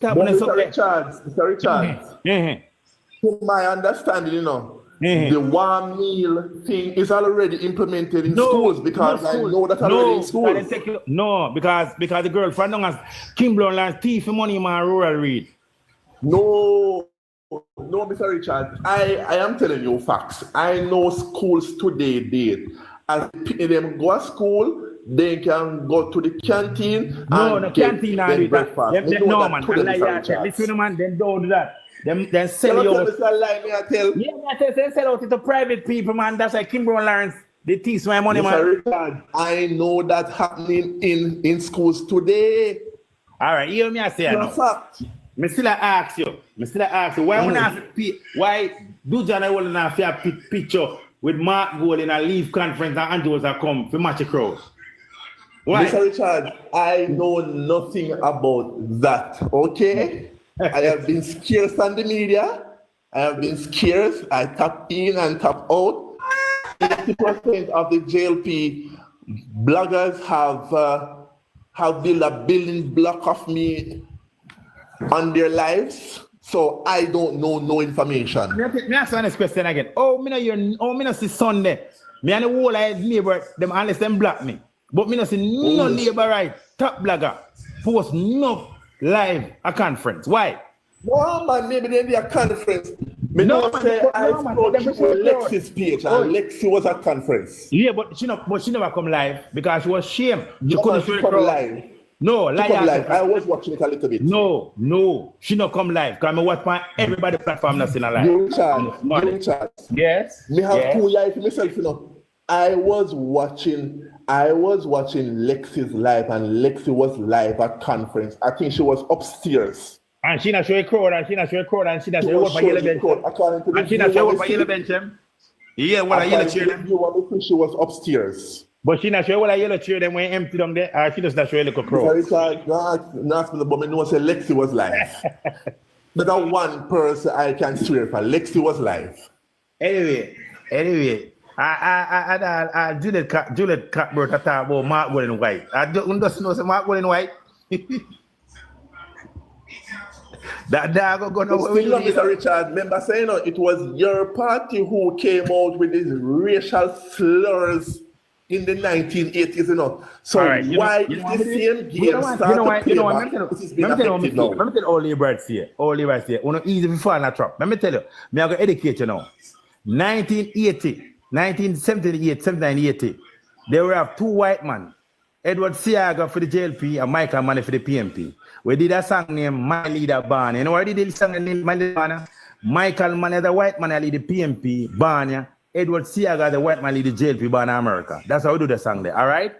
But Mr. Richards, to my understanding, the one meal thing is already implemented in schools because I know that already in schools. Because the girlfriend don't have Kimball and thief money in my rural read. No, Mr. Richard. I am telling you facts. I know schools today did. As them go to school, they can go to the canteen and get their breakfast. No, man. Listen, man, then don't do that. Then sell you out. I tell. Yeah, I sell out to private people, man. That's like Kimball Lawrence. They teach my money, man. Richard, I know that happening in schools today. All right, hear me I say no. Fact. Me still ask you, why do John I want to have a picture with Mark Gold in a leave conference and Andrews are come for match a crowd? Why? Mr. Richard, I know nothing about that, okay? I have been scarce on the media. I have been scarce. I tap in and tap out. 80% of the JLP bloggers have built a building block of me on their lives, so I don't know no information. Me ask you this question again. Me no see Sunday. Me and the whole neighbor them unless them block me. But me no see no neighbor right top blogger post no live a conference. Why? No man, maybe they be a conference. Me no say I spoke to Lexi's page and Lexi was at conference. Yeah, but she never come live because she was ashamed. She couldn't come live. No, live. I was watching it a little bit. No, she not come live. Because I watch my everybody platform that's in a live. Richard. Yes. Me have 2 years for myself, I was watching Lexi's live, and Lexi was live at conference. I think she was upstairs. And she not show a crowd, and she not show what for yellow bench. And she not show what for yellow bench. Yeah, what a yellow chair. She was upstairs. But she not sure what a yellow chair them when empty down there, or she just not sure a little crowd. Not but me know say Lexi was live. But that one person I can swear for, Lexi was live. Anyway, Juliet Catbird talk about Mark Gold in white. I don't know say Mark Gold in white. That dog gonna Mr. Richard, remember saying it was your party who came out with these racial slurs in the 1980s, So right, why is the same game start to play back? This has been effective now. Let me tell you all liberals here. Easy before I trap. Let me tell you. I'm going to educate you now. 1978, there were 2 white men. Edward Siaga for the JLP and Michael Money for the PNP. We did a song named My Leader Barney. You know what they did the song named My Leader Barney? Michael Money, the white man, lead the PNP, Barney. Edward Siaga, the white man, lead the JLP, Barney America. That's how we do the song there, all right?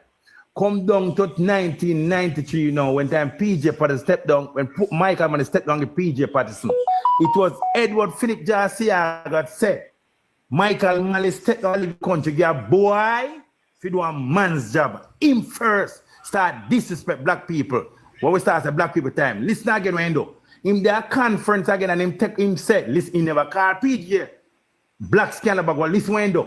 Come down to 1993 now, when time PJ Patterson stepped down, when Michael Money stepped down the PJ Patterson. It was Edward Philip Siaga said, Michael Money stepped down the country, get boy, if you do a man's job, him first start disrespect black people. When we start at black people time, listen again when do. Him there conference again and him say, listen, he never call PJ. Black scandal bag, well, listen when do.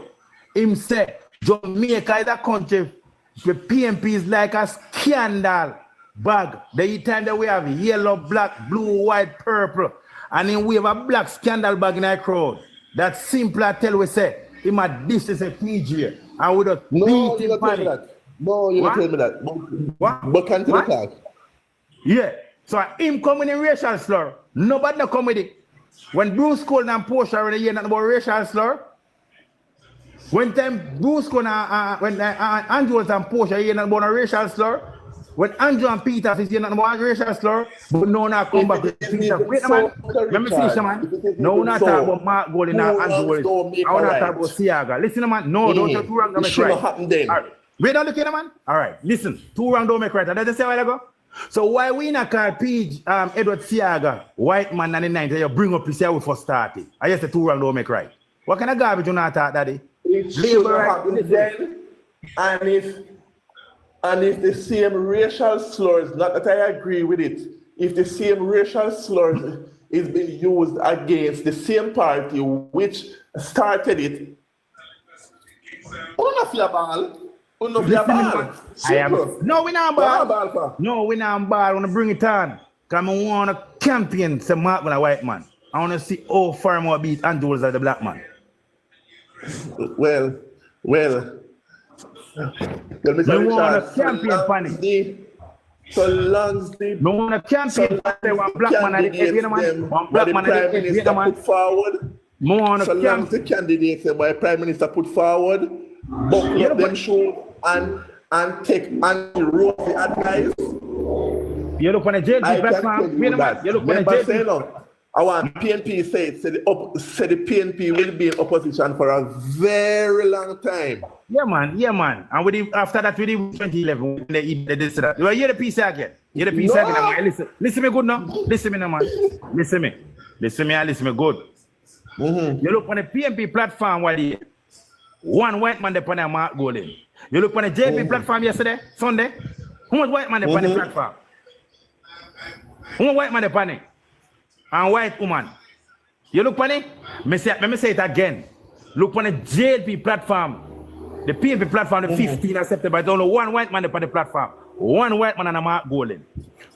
Him say, Jamaica is a country where PNP is like a scandal bag. The time that we have yellow, black, blue, white, purple, and then we have a black scandal bag in our crowd. That simple I tell we say, him a this is a PJ. And we don't beat him panic. No, you don't tell me that. But can't you talk? Yeah. So him coming in racial slur. Nobody no come with it. When Bruce Cole and Portia already hear nothing about racial slur. When time Bruce Cole when Andrew and Portia hear nothing about a racial slur. When Andrew and Peter is hear nothing about a racial slur. But no one come back to Peter. Wait a man. Let me finish, man. No one talk about Mark Gold and Andrew. I want to talk about Siaga. Listen, man. No, don't talk too wrong. Don't make right. Happen then. All right. Wait, don't look at man. All right. Listen. Too wrong, don't make right. Did I just say a while ago? So why we not call Edward Siaga white man in the 90s? You bring up yourself before starting. I just say too wrong, don't make right. What kind of garbage you not talk, Daddy? And if the same racial slurs, not that I agree with it, if the same racial slurs is being used against the same party which started it, No, we not ball. No, we not ball. I want to bring it on. Because I want to campaign to Mark with a white man. I want to see how far more beat and duels as the black man. Well, Mr. I want Richard, to campaign panic. so long the No one campaign one black man at the head, you know, man. One black man at the head, you know, man. Put forward. So long the candidates by Prime Minister put forward, buckle up them shoes and take and roll the advice. You look on the JLP platform. You look on the JLP. I want PNP said the PNP will be in opposition for a very long time. Yeah, man. And with the, after that, with the 2011, when they did that. You hear the piece again. Hear the piece again. Man. Listen me good now. Listen me now, man. Listen me good. You look on the PNP platform, what is one white man upon the Mark Golden. You look on the JP platform yesterday, Sunday. Who was white man upon the platform? Who was white man upon it? And white woman. You look on it? Let me say it again. Look on the JLP platform. The PNP platform, the 15th of September. There's only one white man upon the platform. One white man and a Mark Golden.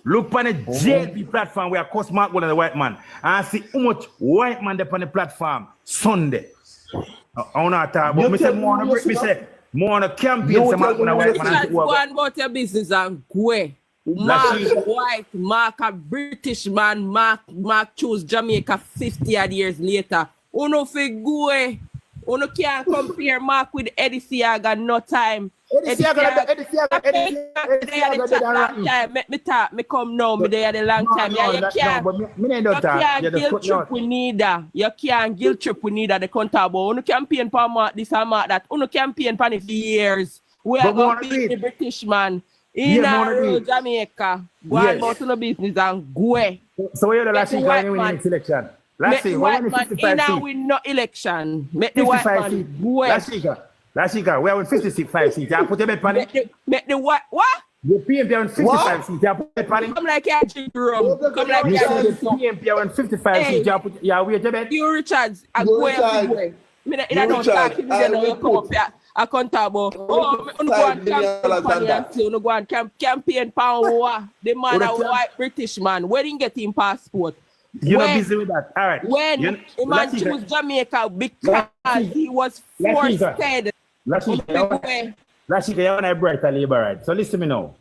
Look on the JLP platform where I cost Mark Golden the white man. And see how much white man upon the platform Sunday. I want to talk about. More on a campaign. Go on about your business and go. Mark white, Mark a British man, Mark choose Jamaica 50 odd years later. Uno fi go. Uno can't compare Mark with Eddie Siaga, no time. Eddie Siaga me talk, me come now, me there the long time. You can't guilt trip we neither. You can't guilt trip we neither the country about. Uno campaign for Mark this and Mark that. Uno campaign for it for years. We are going to beat the British man. In Jamaica, go on about the business and go. So where the last week when we win election? Last week, when 55 seats. We no election. Make the white man go. Last week, we have 55 seats. I put a bet on it. Make the what? The PNP on 55 seats. I put a bet on it. Come like a drink rum. Come like a drink. The PNP on 55 seats. I put wait a bet. You Richards, I go everywhere. I don't talk to you. You come up here. Accountable. Oh, you go on campaign power. The man a white British man. Where didn't get him passport? You're not busy with that. All right. When the man choose Jamaica because he was forced. Last week, you want to bright a labor right. So listen to me now.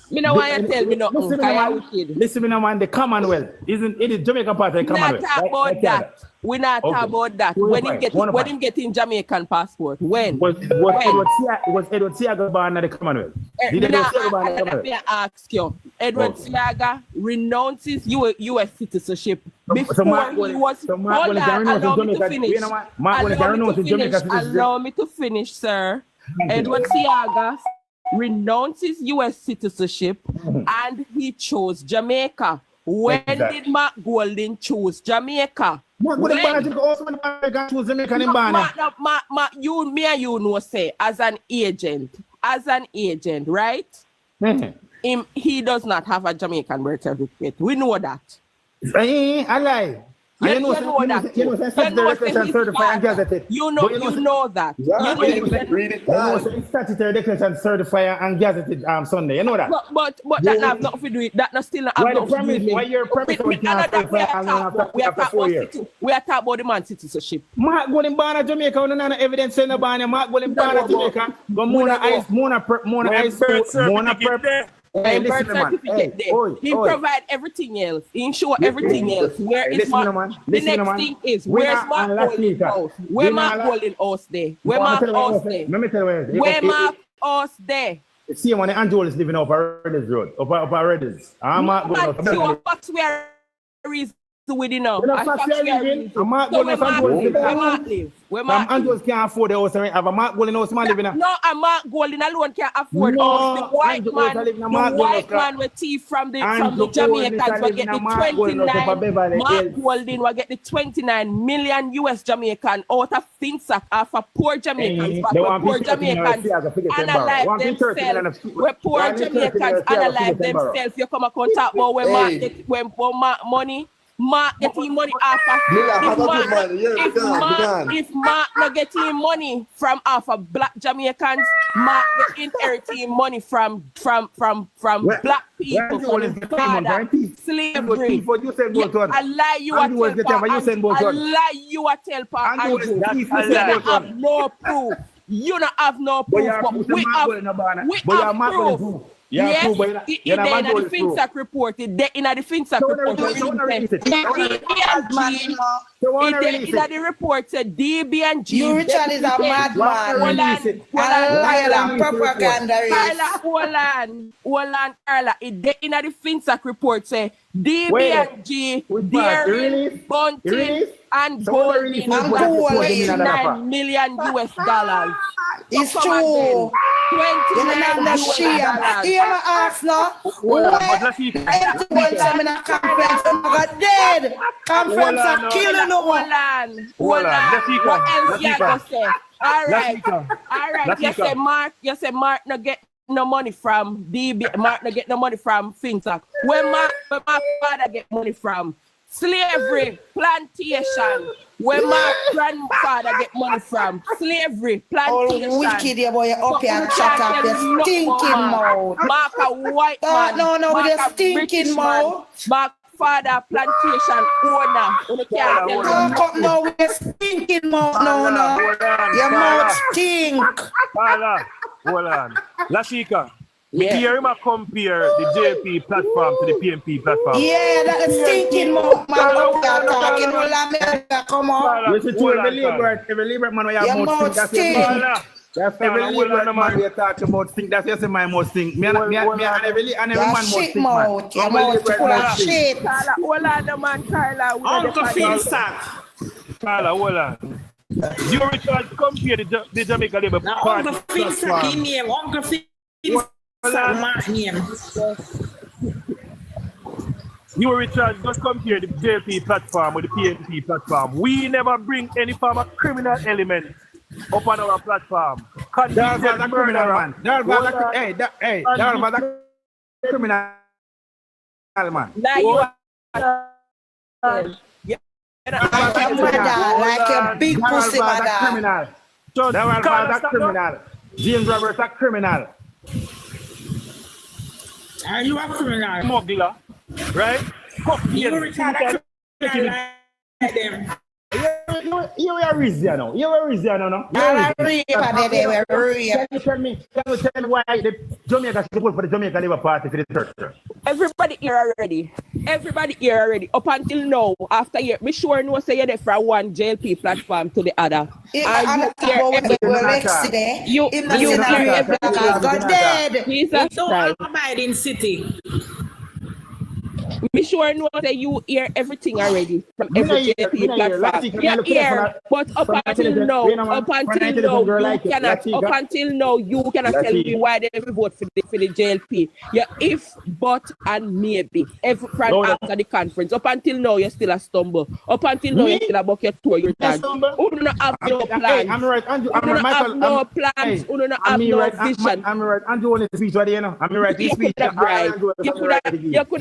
Me know why you tell me no. Listen to me now, man. The Commonwealth isn't it? Is Jamaica part of the Commonwealth? We're not talking about that. When him get in Jamaican passport? When? Was Edward Siaga born at the Commonwealth? Let me ask you. Edward Siaga renounces U.S. citizenship before he was. Allow me to finish, sir. Edward Siaga renounces U.S. citizenship and he chose Jamaica. When did Mark Golden choose Jamaica? You know, say, as an agent, right? He does not have a Jamaican birth certificate. We know that. I lie. You know that. You know that. Statutory declaration certified and gazetted Sunday. You know that. But that have nothing to do with that. Still have nothing to do with why you're promised we are talking about the man citizenship. Mark Golden born in Jamaica. No evidence saying the born. Mark Golden born in Jamaica. But Mona ice. Hey, birth certificate there. He provide everything else. He ensure everything else. Where is Mark? The next thing is where's Mark Golden house? Where Mark Golden house there? Where Mark house there? Where Mark house there? See when the Angel is living up Redis Road, up Redis. I'm Mark Golden. What's where is within now? Where Mark Andrews can't afford the house. Have a Mark Golden house man living there. No, a Mark Golden alone can't afford house. The white man with thief from the Jamaicans will get the 29. Mark Golden will get the 29 million US Jamaican out of FinSac off of poor Jamaicans. Poor Jamaicans analyze themselves. Where poor Jamaicans analyze themselves. You come and talk about when Mark get when Mark money. Mark getting money off of if Mark not getting money from off of black Jamaicans, Mark inheriting money from black people from his father. Slavery. I lie you a tell Paul Andrew. You have no proof. You don't have no proof, but we have proof. Yes, it in the FinSac report. It in the FinSac report. In the report said DB and G. You Richard is a madman. And a liar, propaganda. Hold Carla. It in the FinSac report say DB and G, dairy, bunting, and gold in $29 million. It's true. $29 million. You ever ask now? Conference are killing no one. What else you gonna say? All right. You say Mark no get no money from DB. Mark no get no money from FinTech. Where my father get money from? Slavery, plantation. Where my grandfather get money from? Slavery, plantation. Oh, wicked, you boy, up here, shut up, you stinking mouth. Mark a white man. No, with a stinking mouth. Mark father, plantation owner. Talk up now with a stinking mouth, no. Your mouth stink. Hold on. Lashika. We hear him compare the JP platform to the PNP platform. Yeah, that is stinking mouth, man. Talking all America, come on. Listen to every liberal man where you mouth stink. That's every liberal man we talk about stink. That's just my mouth stink. Me and every man mouth stink, man. Your mouth full of shit. Hold on, man, Carla. Uncle FinSac. Carla, hold on. You Richard compare the Jamaica Labour Party. Uncle FinSac, he name Uncle FinSac. You Richard just compare the JP platform with the PNP platform. We never bring any form of criminal element up on our platform. That was a criminal man. That was a criminal man. Like a big pussy mother. That was a criminal. James Roberts a criminal. Are you a criminal? Smuggler, right? You Richard You are reason now. You are reason now. Tell me why the Jamaica should vote for the Jamaica Labour Party for the church. Everybody here already. Up until now, after year, me sure no say you're there from one JLP platform to the other. You hear everything. Jesus Christ. Abide in city. Me sure know that you hear everything already from every JLP platform. You hear, but up until now, you cannot tell me why they never vote for the JLP. Yeah, if, but, and maybe. Every after the conference. Up until now, you're still a stumble. Up until now, you're still a bucket tour. You're done. Who do not have no plans? Who do not have no plans? Who do not have no vision? I'm right. I'm doing the speech right here, you know. I'm right. This speech. You could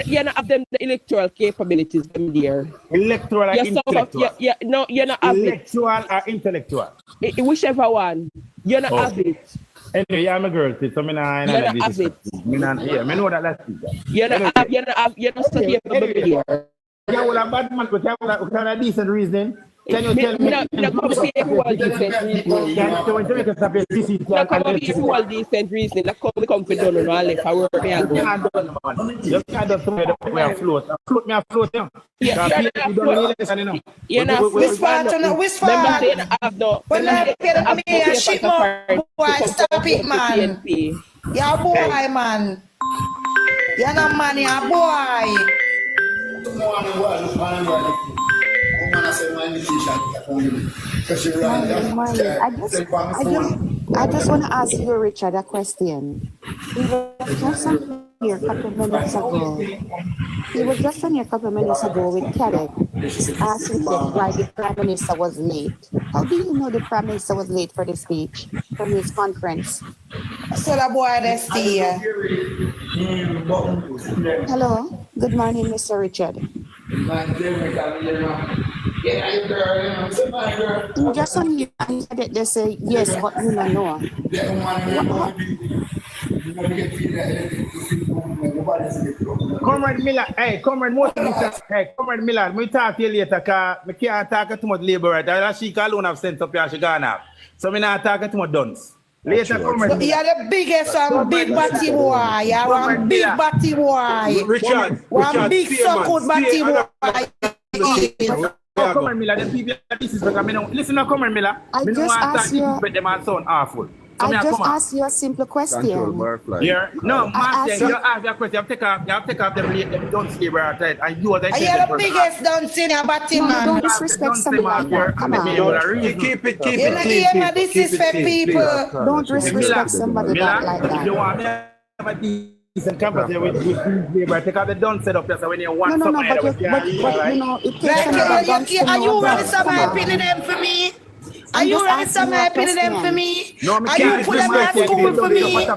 have them the electoral capabilities them there. Electoral or intellectual? No, you're not have intellectual or intellectual? Whichever one. You're not have it. Anyway, I'm a girl, so I'm not have it. I know that last week. You're not studying here. You have a bad man, but you have a decent reason. Can you tell me? No, come see everyone decent reason. No, come see everyone decent reason. No, come for done and all left. I work me and go. You can't just throw the way I float. Float me a float, yeah. You're not whisper. Remember, they don't have no. When I get me a shit more, boy, stop it, man. You're a boy, man. You're not man, you're a boy. I just want to ask you, Richard, a question. He was just on here a couple of minutes ago. With Cadec asking why the Prime Minister was late. How do you know the Prime Minister was late for the speech from his conference? So the boy that's here. Hello. Good morning, Mr. Richard. Just on you, and they say yes, but you don't know. Comrade Miller, hey, Comrade Miller, me talk to you later, cause me can't talk too much labor right. That she alone have sent up here, she gone up. So me not talk too much duns. Later, Comrade Miller. You're the biggest and big batty boy. You're one big batty boy. Richard, One big so good batty boy. Comrade Miller, them people this is because me know. Listen now, Comrade Miller. I Me just want to ask you- talk them and sound awful. So I just asked you a simple question. Yeah. No, I man, ask you you- ask that question. You take off them don't see where I said, and you are the You're the biggest dance in a batty No, man. don't disrespect somebody like that. Come on. Keep it. You're not here to disrespect people. Don't disrespect somebody like If you that. want to have a decent conversation with labor, take out the don't set up there so when you want No, something but you know, it takes Like, another guns to are you know ready that. to my Come on. opinion them for me? Are I'm you just ready asking to my you a opinion them for question. me? No, me Are can't you put them in a school for me?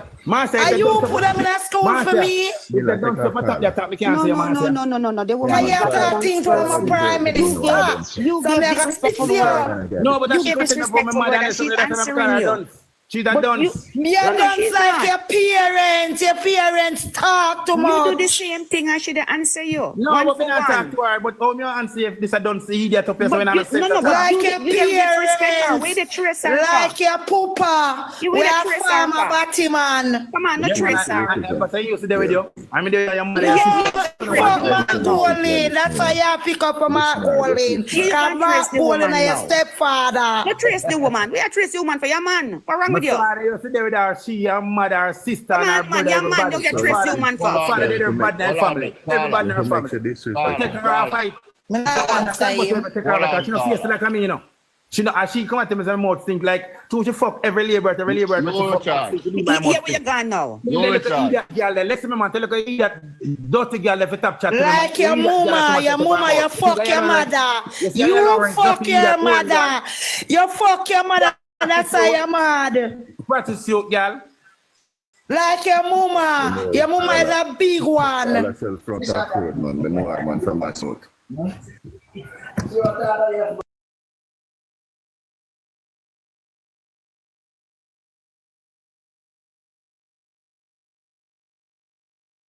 Are you put them in a school for me? Don't step on top your top, me can't say Marcia. No. They were Are you talking from a prime minister? You So gave they're disrespectful gonna words. No, but that's You the gave question about my disrespectful mother word and and some she's of that answering you. done. She's a done. You dance like your parents. Your parents talk too You do the much. same thing, I should answer you. No, One but for me not talk one. to her, but how me answer if this a done see idiot up here so But when I'm you- no, but Like you your give disrespect her. Where the parents. tracer Like your papa. You We with a are tracer, farmer pa. batty man. Come on, no tracer. But I used to do with you. I mean, your mother. Yeah, fuck Mark Golding. That's why you pick up from Mark Golding. You Because can't Mark trace the Golding woman is your now. stepfather. No trace the woman. We are trace the woman for your man. What wrong with you? Father used to do with her, she, her mother, her sister, Come and her on, man, brother. your man everybody. don't get trace the woman for. Father did everybody in her family. Everybody in her family. Take her off fight. Me not answer him. Take her like she not face like me, you know. She know, as she come at him as a mouth think like, she fuck every labor, but she fuck. Yeah, where you gone now? Look at idiot girl there. Listen, me man, tell you idiot dirty girl there for top chat. Like your mama, you fuck your mother. You fuck your mother. You fuck your mother. That's why you're mad. Practice you, girl. Like your mama is a big one. From that road, man. Me know her, man, from my smoke.